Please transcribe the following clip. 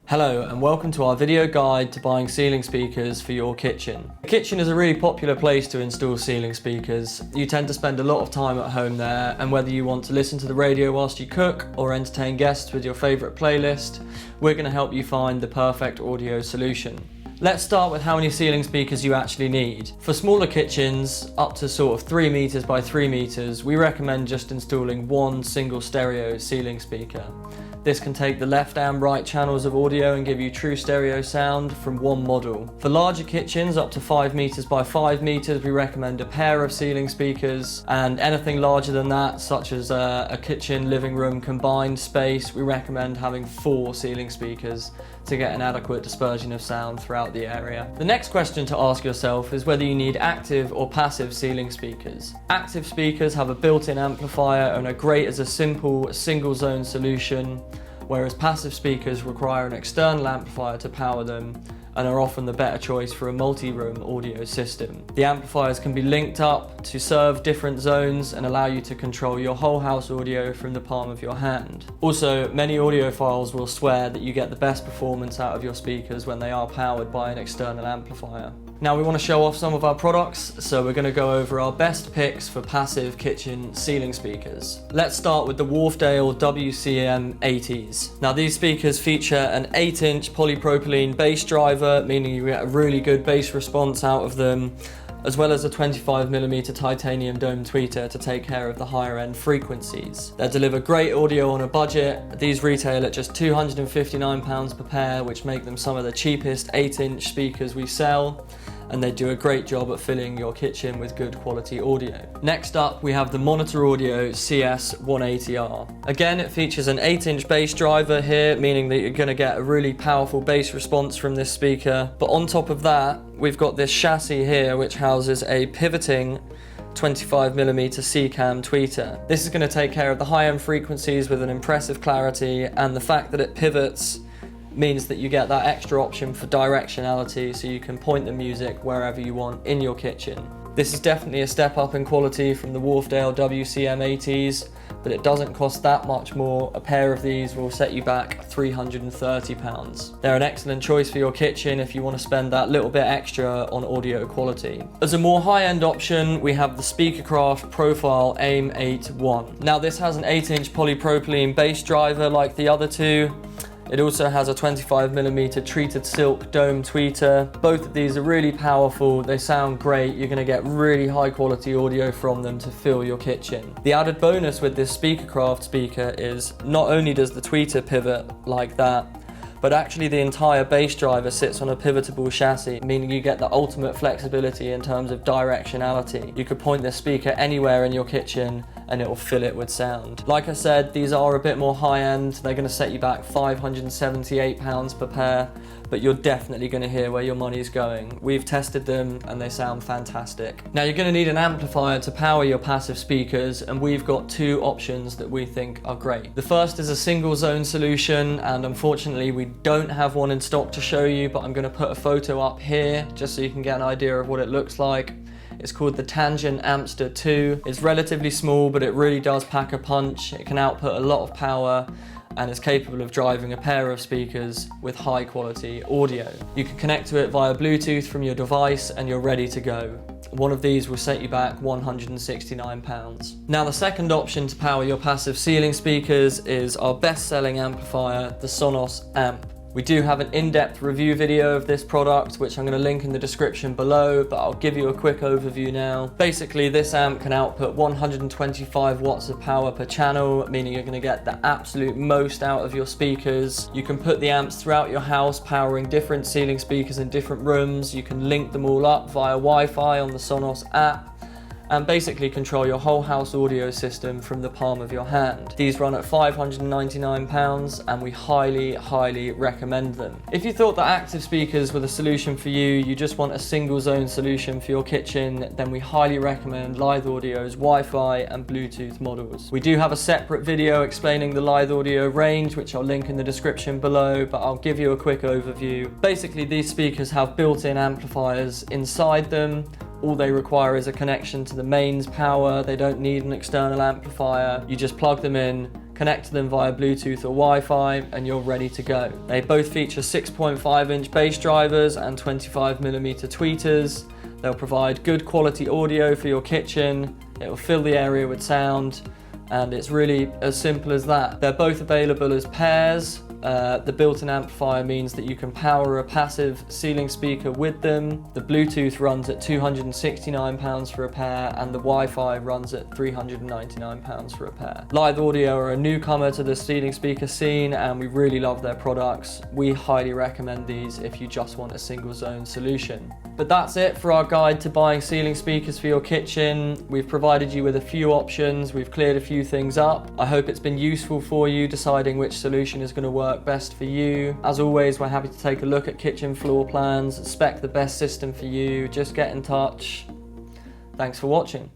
Hello and welcome to our video guide to buying ceiling speakers for your kitchen. The kitchen is a really popular place to install ceiling speakers. You tend to spend a lot of time at home there, and whether you want to listen to the radio whilst you cook or entertain guests with your favourite playlist, we're going to help you find the perfect audio solution. Let's start with how many ceiling speakers you actually need. For smaller kitchens, up to sort of 3 meters by 3 meters, we recommend just installing one single stereo ceiling speaker. This can take the left and right channels of audio and give you true stereo sound from one model. For larger kitchens, up to 5 meters by 5 meters, we recommend a pair of ceiling speakers, and anything larger than that, such as a kitchen, living room combined space, we recommend having 4 ceiling speakers to get an adequate dispersion of sound throughout the area. The next question to ask yourself is whether you need active or passive ceiling speakers. Active speakers have a built-in amplifier and are great as a simple single zone solution, whereas passive speakers require an external amplifier to power them and are often the better choice for a multi-room audio system. The amplifiers can be linked up to serve different zones and allow you to control your whole house audio from the palm of your hand. Also, many audiophiles will swear that you get the best performance out of your speakers when they are powered by an external amplifier. Now we want to show off some of our products, so we're going to go over our best picks for passive kitchen ceiling speakers. Let's start with the Wharfedale WCM 80s. Now these speakers feature an 8-inch polypropylene bass driver, meaning you get a really good bass response out of them, as well as a 25mm titanium dome tweeter to take care of the higher end frequencies. They deliver great audio on a budget. These retail at just £259 per pair, which make them some of the cheapest 8-inch speakers we sell, and they do a great job at filling your kitchen with good quality audio. Next up, we have the Monitor Audio CS180R. Again, it features an 8-inch bass driver here, meaning that you're going to get a really powerful bass response from this speaker. But on top of that, we've got this chassis here, which houses a pivoting 25mm C-cam tweeter. This is going to take care of the high-end frequencies with an impressive clarity, and the fact that it pivots means that you get that extra option for directionality, so you can point the music wherever you want in your kitchen. This is definitely a step up in quality from the Wharfedale WCM 80s, but it doesn't cost that much more. A pair of these will set you back £330. They're an excellent choice for your kitchen if you want to spend that little bit extra on audio quality. As a more high-end option, we have the Speakercraft Profile AIM 8-1. Now this has an 8-inch polypropylene bass driver like the other two. It also has a 25mm treated silk dome tweeter. Both of these are really powerful, they sound great, you're going to get really high quality audio from them to fill your kitchen. The added bonus with this Speakercraft speaker is not only does the tweeter pivot like that, but actually the entire bass driver sits on a pivotable chassis, meaning you get the ultimate flexibility in terms of directionality. You could point this speaker anywhere in your kitchen and it will fill it with sound. Like I said, these are a bit more high-end. They're going to set you back £578 per pair, but you're definitely going to hear where your money's going. We've tested them and they sound fantastic. Now you're going to need an amplifier to power your passive speakers, and we've got 2 options that we think are great. The first is a single zone solution, and unfortunately we don't have one in stock to show you, but I'm going to put a photo up here just so you can get an idea of what it looks like. It's called the Tangent Amster 2. It's relatively small, but it really does pack a punch. It can output a lot of power and is capable of driving a pair of speakers with high quality audio. You can connect to it via Bluetooth from your device and you're ready to go. One of these will set you back £169. Now the second option to power your passive ceiling speakers is our best-selling amplifier, the Sonos Amp. We do have an in-depth review video of this product, which I'm going to link in the description below, but I'll give you a quick overview now. Basically, this amp can output 125 watts of power per channel, meaning you're going to get the absolute most out of your speakers. You can put the amps throughout your house, powering different ceiling speakers in different rooms. You can link them all up via Wi-Fi on the Sonos app, and basically control your whole house audio system from the palm of your hand. These run at £599 and we highly recommend them. If you thought that active speakers were the solution for you, you just want a single zone solution for your kitchen, then we highly recommend Lithe Audio's Wi-Fi and Bluetooth models. We do have a separate video explaining the Lithe Audio range, which I'll link in the description below, but I'll give you a quick overview. Basically, these speakers have built-in amplifiers inside them. All they require is a connection to the mains power. They don't need an external amplifier. You just plug them in, connect to them via Bluetooth or Wi-Fi, and you're ready to go. They both feature 6.5-inch bass drivers and 25mm tweeters. They'll provide good quality audio for your kitchen, it will fill the area with sound, and it's really as simple as that. They're both available as pairs. The built-in amplifier means that you can power a passive ceiling speaker with them. The Bluetooth runs at £269 for a pair, and the Wi-Fi runs at £399 for a pair. Lithe Audio are a newcomer to the ceiling speaker scene, and we really love their products. We highly recommend these if you just want a single zone solution. But that's it for our guide to buying ceiling speakers for your kitchen. We've provided you with a few options, we've cleared a few things up. I hope it's been useful for you deciding which solution is going to work best for you. As always, we're happy to take a look at kitchen floor plans, spec the best system for you. Just get in touch. Thanks for watching.